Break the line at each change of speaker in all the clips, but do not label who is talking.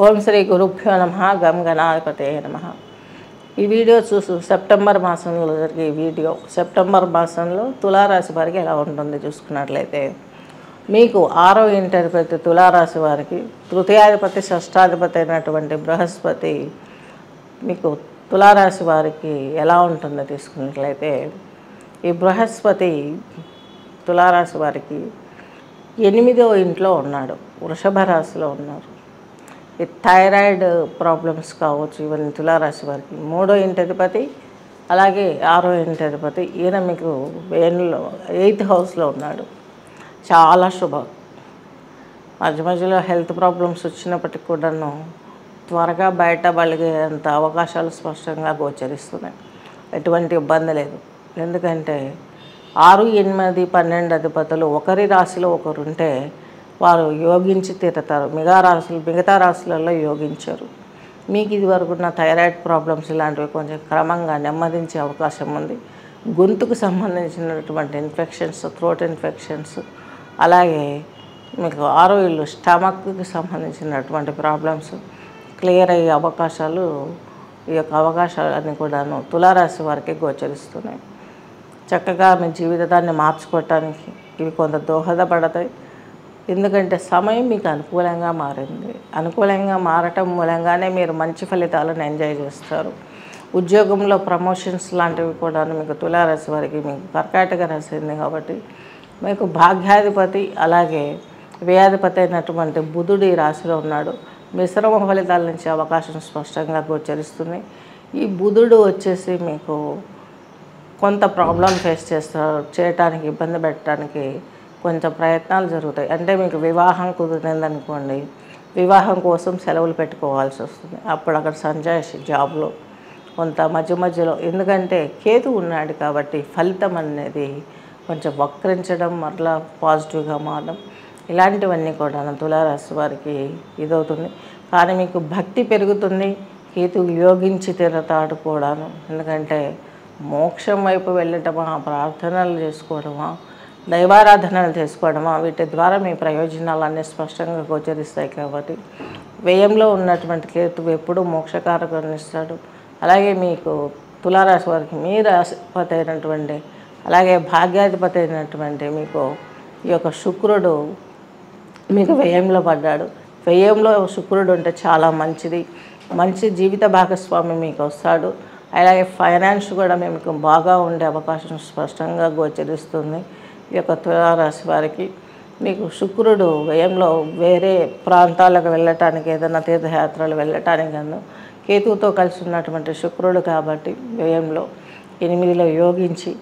ఓం శ్రీ గురుభ్యో నమః గం గణాధిపతయే నమః. ఈ వీడియో సెప్టెంబర్ మాసంలో జరిగే వీడియో. సెప్టెంబర్ మాసంలో తులారాశి వారికి ఎలా ఉంటుంది చూసుకున్నట్లయితే, మీకు 6వ ఇంటాధిపతి తులారాశి వారికి, తృతీయాధిపతి షష్టాధిపతి అయినటువంటి బృహస్పతి మీకు తులారాశి వారికి ఎలా ఉంటుందో తీసుకున్నట్లయితే, ఈ బృహస్పతి తులారాశి వారికి 8వ ఇంట్లో ఉన్నాడు, వృషభ రాశిలో ఉన్నారు. ఈ థైరాయిడ్ ప్రాబ్లమ్స్ కావచ్చు ఇవన్నీ తులారాశి వారికి. 3వ ఇంటాధిపతి అలాగే 6వ ఇంటాధిపతి ఈయన మీకు 8th హౌస్లో ఉన్నాడు. చాలా శుభం. మధ్య మధ్యలో హెల్త్ ప్రాబ్లమ్స్ వచ్చినప్పటికి కూడాను త్వరగా బయటపడగేంత అవకాశాలు స్పష్టంగా గోచరిస్తున్నాయి. ఎటువంటి ఇబ్బంది లేదు. ఎందుకంటే 6, 8, 12 అధిపతులు ఒకరి రాశిలో ఒకరు ఉంటే వారు యోగించి తీరుతారు. మిగతా రాశులలో యోగించరు. మీకు ఇది వరకు ఉన్న థైరాయిడ్ ప్రాబ్లమ్స్ ఇలాంటివి కొంచెం క్రమంగా నెమ్మదించే అవకాశం ఉంది. గొంతుకు సంబంధించినటువంటి ఇన్ఫెక్షన్స్, థ్రోట్ ఇన్ఫెక్షన్స్, అలాగే మీకు 6వ ఇల్లు స్టమక్కి సంబంధించినటువంటి ప్రాబ్లమ్స్ క్లియర్ అయ్యే అవకాశాలు, ఈ యొక్క అవకాశాలన్నీ కూడాను తులారాశి వారికి గోచరిస్తున్నాయి. చక్కగా మీ జీవితాన్ని మార్చుకోవటానికి ఇవి కొంత దోహదపడతాయి. ఎందుకంటే సమయం మీకు అనుకూలంగా మారింది. అనుకూలంగా మారటం మూలంగానే మీరు మంచి ఫలితాలను ఎంజాయ్ చేస్తారు. ఉద్యోగంలో ప్రమోషన్స్ లాంటివి కూడా మీకు తులారాశి వారికి, మీకు కర్కాటక రాశి ఉంది కాబట్టి మీకు భాగ్యాధిపతి అలాగే వ్యయాధిపతి అయినటువంటి బుధుడు ఈ రాశిలో ఉన్నాడు. మిశ్రమ ఫలితాల నుంచి అవకాశం స్పష్టంగా గోచరిస్తుంది. ఈ బుధుడు వచ్చేసి మీకు కొంత ప్రాబ్లం ఫేస్ చేయటానికి, ఇబ్బంది పెట్టడానికి కొంచెం ప్రయత్నాలు జరుగుతాయి. అంటే మీకు వివాహం కుదిరిందనుకోండి, వివాహం కోసం సెలవులు పెట్టుకోవాల్సి వస్తుంది. అప్పుడు అక్కడ సంజాయిషి జాబ్లో కొంత మధ్యలో, ఎందుకంటే కేతు ఉన్నాడు కాబట్టి ఫలితం అనేది కొంచెం వక్రించడం, మరలా పాజిటివ్గా మారడం, ఇలాంటివన్నీ కూడా తులారాశి వారికి ఇదవుతుంది. కానీ మీకు భక్తి పెరుగుతుంది. కేతు యోగించి తీరతాడు కూడాను. ఎందుకంటే మోక్షం వైపు వెళ్ళటమా, ప్రార్థనలు చేసుకోవడమా, దైవారాధనలు చేసుకోవడమా, వీటి ద్వారా మీ ప్రయోజనాలన్నీ స్పష్టంగా గోచరిస్తాయి. కాబట్టి వ్యయంలో ఉన్నటువంటి కేతువు ఎప్పుడూ మోక్షకారకాన్ని ఇస్తాడు. అలాగే మీకు తులారాశి వారికి మీ రాశిపతి అయినటువంటి అలాగే భాగ్యాధిపతి అయినటువంటి మీకు ఈ యొక్క శుక్రుడు మీకు వ్యయంలో పడ్డాడు. వ్యయంలో శుక్రుడు ఉంటే చాలా మంచిది. మంచి జీవిత భాగస్వామి మీకు వస్తాడు. అలాగే ఫైనాన్స్ కూడా మీకు బాగా ఉండే అవకాశం స్పష్టంగా గోచరిస్తుంది. ఈ యొక్క తులారాశి వారికి మీకు శుక్రుడు వ్యయంలో వేరే ప్రాంతాలకు వెళ్ళటానికి, ఏదైనా తీర్థయాత్రలు వెళ్ళటానికి గాను కేతువుతో కలిసి ఉన్నటువంటి శుక్రుడు కాబట్టి వ్యయంలో 8లో యోగించి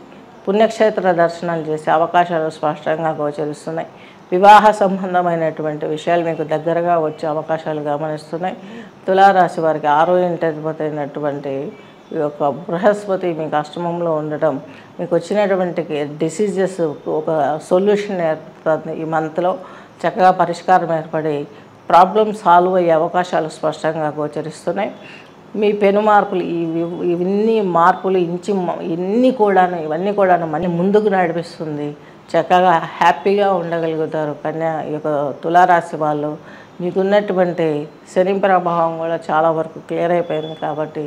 పుణ్యక్షేత్ర దర్శనాలు చేసే అవకాశాలు స్పష్టంగా గోచరిస్తున్నాయి. వివాహ సంబంధమైనటువంటి విషయాలు మీకు దగ్గరగా వచ్చే అవకాశాలు గమనిస్తున్నాయి. తులారాశి వారికి 6వ ఇంటాధిపతి అయినటువంటి ఈ యొక్క బృహస్పతి మీకు అష్టమంలో ఉండటం మీకు వచ్చినటువంటి డిసీజెస్ ఒక సొల్యూషన్ ఏర్పడుతుంది. ఈ మంత్లో చక్కగా పరిష్కారం ఏర్పడి ప్రాబ్లమ్ సాల్వ్ అయ్యే అవకాశాలు స్పష్టంగా గోచరిస్తున్నాయి. మీ పెను మార్పులు, ఇవన్నీ మార్పులు ఇవన్నీ కూడాను మళ్ళీ ముందుకు నడిపిస్తుంది. చక్కగా హ్యాపీగా ఉండగలుగుతారు. కన్యా ఈ యొక్క తులారాశి వాళ్ళు మీకున్నటువంటి శని ప్రభావం కూడా చాలా వరకు క్లియర్ అయిపోయింది. కాబట్టి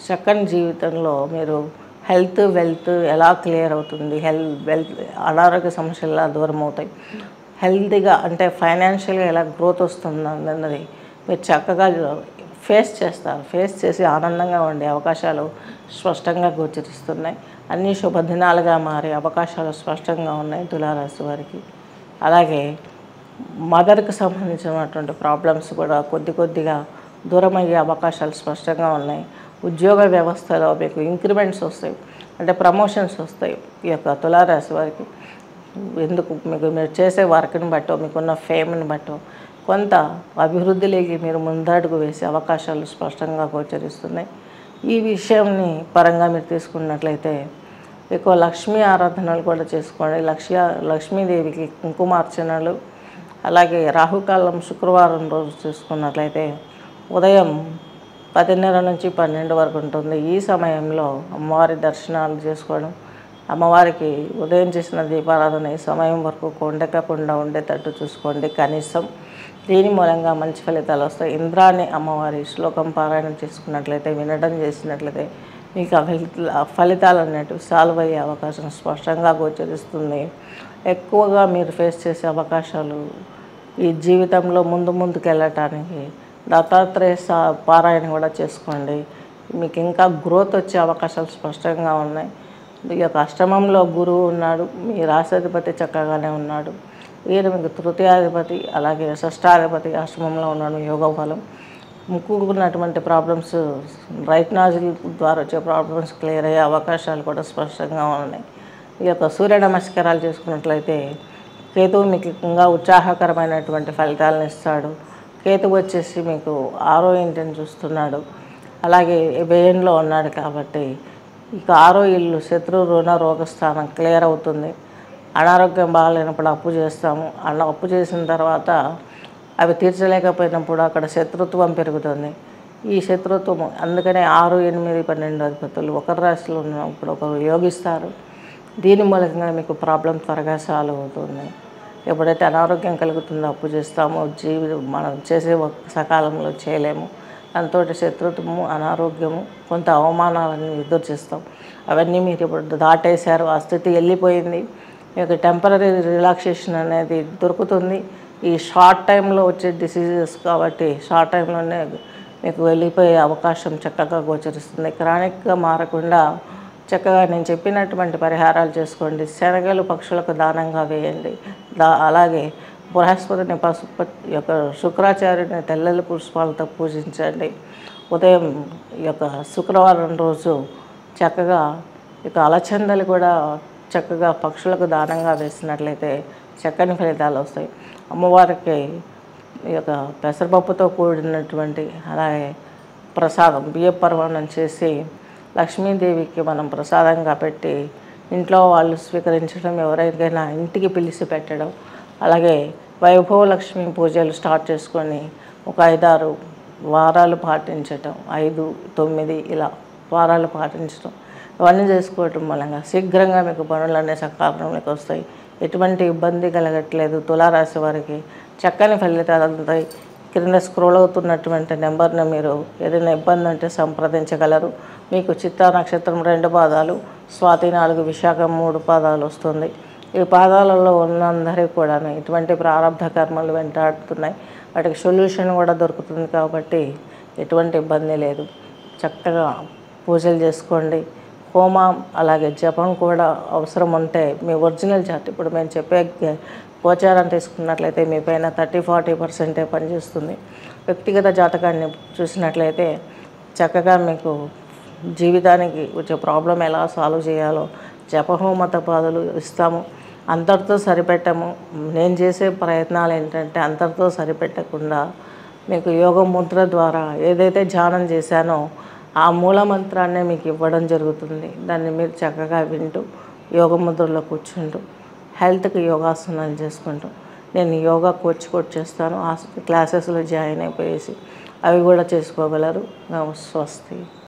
చక్కని జీవితంలో మీరు హెల్త్, వెల్త్ ఎలా క్లియర్ అవుతుంది, వెల్త్ అనారోగ్య సమస్యలు ఎలా దూరం అవుతాయి, హెల్తీగా అంటే ఫైనాన్షియల్గా ఎలా గ్రోత్ వస్తుంది అన్నది మీరు చక్కగా ఫేస్ చేస్తారు. ఫేస్ చేసి ఆనందంగా ఉండే అవకాశాలు స్పష్టంగా గోచరిస్తున్నాయి. అన్ని శుభదినాలుగా మారే అవకాశాలు స్పష్టంగా ఉన్నాయి తులారాశి వారికి. అలాగే మదర్కి సంబంధించినటువంటి ప్రాబ్లమ్స్ కూడా కొద్దిగా దూరం అయ్యే అవకాశాలు స్పష్టంగా ఉన్నాయి. ఉద్యోగ వ్యవస్థలో మీకు ఇంక్రిమెంట్స్ వస్తాయి, అంటే ప్రమోషన్స్ వస్తాయి ఈ యొక్క తులారాశి వారికి. ఎందుకు మీకు మీరు చేసే వర్క్ని బట్టో, మీకున్న ఫేమ్ని బట్టో కొంత అభివృద్ధిలోకి మీరు ముందడుగు వేసే అవకాశాలు స్పష్టంగా గోచరిస్తున్నాయి. ఈ విషయంని పరంగా మీరు తీసుకున్నట్లయితే ఎక్కువ లక్ష్మీ ఆరాధనలు కూడా చేసుకోండి. లక్ష్మీదేవికి కుంకుమార్చనలు, అలాగే రాహుకాలం శుక్రవారం రోజు చూసుకున్నట్లయితే ఉదయం 10:30 నుంచి 12 వరకు ఉంటుంది. ఈ సమయంలో అమ్మవారి దర్శనాలు చేసుకోవడం, అమ్మవారికి ఉదయం చేసిన దీపారాధన ఈ సమయం వరకు కొండకుండా ఉండేటట్టు చూసుకోండి. కనీసం దీని మూలంగా మంచి ఫలితాలు వస్తాయి. ఇంద్రాణి అమ్మవారి శ్లోకం పారాయణం చేసుకున్నట్లయితే, వినడం చేసినట్లయితే మీకు ఆ ఫలితాలు అనేటివి సాల్వ్ అయ్యే అవకాశం స్పష్టంగా గోచరిస్తుంది. ఎక్కువగా మీరు ఫేస్ చేసే అవకాశాలు ఈ జీవితంలో ముందుకు వెళ్ళటానికి దత్తాత్రేయ పారాయణ కూడా చేసుకోండి. మీకు ఇంకా గ్రోత్ వచ్చే అవకాశాలు స్పష్టంగా ఉన్నాయి. ఈ యొక్క అష్టమంలో గురువు ఉన్నాడు, మీ రాశాధిపతి చక్కగానే ఉన్నాడు. ఈయన మీకు తృతీయాధిపతి, అలాగే షష్టాధిపతి అష్టమంలో ఉన్నాడు. యోగ ఫలం ముక్కుకున్నటువంటి ప్రాబ్లమ్స్, రైట్ నాజిల్ ద్వారా వచ్చే ప్రాబ్లమ్స్ క్లియర్ అయ్యే అవకాశాలు కూడా స్పష్టంగా ఉన్నాయి. ఈ యొక్క సూర్య నమస్కారాలు చేసుకున్నట్లయితే కేతువు మీకు ఇంకా ఉత్సాహకరమైనటువంటి ఫలితాలను ఇస్తాడు. కేతువు వచ్చేసి మీకు 6వ ఇంటిని చూస్తున్నాడు, అలాగే వ్యయంలో ఉన్నాడు. కాబట్టి ఇక 6వ ఇల్లు శత్రు రుణ రోగస్థానం క్లియర్ అవుతుంది. అనారోగ్యం బాగాలేనప్పుడు అప్పు చేస్తాము. అలా అప్పు చేసిన తర్వాత అవి తీర్చలేకపోయినప్పుడు అక్కడ శత్రుత్వం పెరుగుతుంది. ఈ శత్రుత్వం అందుకనే 6, 8, 12 అధిపతులు ఒకరి రాశిలో ఉన్నప్పుడు ఒకరు యోగిస్తారు. దీని మూలంగా మీకు ప్రాబ్లం త్వరగా సాల్వ్ అవుతుంది. ఎప్పుడైతే అనారోగ్యం కలుగుతుందో అప్పు చేస్తామో మనం చేసే సకాలంలో చేయలేము. దాంతో శత్రుత్వము, అనారోగ్యము, కొంత అవమానాలను ఎదురు చేస్తాం. అవన్నీ మీరు ఇప్పుడు దాటేశారు. ఆ స్థితి వెళ్ళిపోయింది. మీకు టెంపరీ రిలాక్సేషన్ అనేది దొరుకుతుంది. ఈ షార్ట్ టైంలో వచ్చే డిసీజెస్ కాబట్టి షార్ట్ టైంలోనే మీకు వెళ్ళిపోయే అవకాశం చక్కగా గోచరిస్తుంది. క్రానిక్గా మారకుండా చక్కగా నేను చెప్పినటువంటి పరిహారాలు చేసుకోండి. శనగలు పక్షులకు దానంగా వేయండి. అలాగే బృహస్పతిని యొక్క శుక్రాచార్యుని తెల్లల పుష్పాలతో పూజించండి. ఉదయం ఈ యొక్క శుక్రవారం రోజు చక్కగా ఇక అలచందలు కూడా చక్కగా పక్షులకు దానంగా వేసినట్లయితే చక్కని ఫలితాలు వస్తాయి. అమ్మవారికి ఈ యొక్క పెసరపప్పుతో కూడినటువంటి అలాగే ప్రసాదం బియ్య పర్వణం చేసి లక్ష్మీదేవికి మనం ప్రసాదంగా పెట్టి ఇంట్లో వాళ్ళు స్వీకరించడం, ఎవరికైనా ఇంటికి పిలిచి పెట్టడం, అలాగే వైభవలక్ష్మి పూజలు స్టార్ట్ చేసుకొని ఒక 5-6 వారాలు పాటించటం, 5, 9 ఇలా వారాలు పాటించడం, ఇవన్నీ చేసుకోవటం మూలంగా శీఘ్రంగా మీకు పనులన్నీ సకాలంలోకి వస్తాయి. ఎటువంటి ఇబ్బంది కలగట్లేదు. తులారాశి వారికి చక్కని ఫలితాలు అందుతాయి. క్రింద స్క్రోల్ అవుతున్నటువంటి నెంబర్ని మీరు ఏదైనా ఇబ్బంది ఉంటే సంప్రదించగలరు. మీకు చిత్తా నక్షత్రం 2 పాదాలు, స్వాతి 4, విశాఖం 3 పాదాలు వస్తుంది. ఈ పాదాలలో ఉన్నందరికీ కూడా ఇటువంటి ప్రారంభ కర్మలు వెంటాడుతున్నాయి. వాటికి సొల్యూషన్ కూడా దొరుకుతుంది. కాబట్టి ఎటువంటి ఇబ్బంది లేదు. చక్కగా పూజలు చేసుకోండి. హోమం అలాగే జపం కూడా అవసరం ఉంటే మీ ఒరిజినల్ చార్ట్ ఇప్పుడు మేము చెప్పే గోచారం తీసుకున్నట్లయితే మీ పైన 30-40% పనిచేస్తుంది. వ్యక్తిగత జాతకాన్ని చూసినట్లయితే చక్కగా మీకు జీవితానికి వచ్చే ప్రాబ్లం ఎలా సాల్వ్ చేయాలో జపహోమ తపాదులు ఇస్తాము. అంతటితో సరిపెట్టము. నేను చేసే ప్రయత్నాలు ఏంటంటే అంతటితో సరిపెట్టకుండా మీకు యోగ ముద్ర ద్వారా ఏదైతే ధ్యానం చేశానో ఆ మూల మంత్రాన్నే మీకు ఇవ్వడం జరుగుతుంది. దాన్ని మీరు చక్కగా వింటూ యోగ ముద్రలో కూర్చుంటూ హెల్త్కి యోగాసనాలు చేసుకుంటూ నేను యోగా కోచ్ చేస్తాను. ఆ క్లాసెస్లో జాయిన్ అయిపోయేసి అవి కూడా చేసుకోగలరు. స్వస్తి.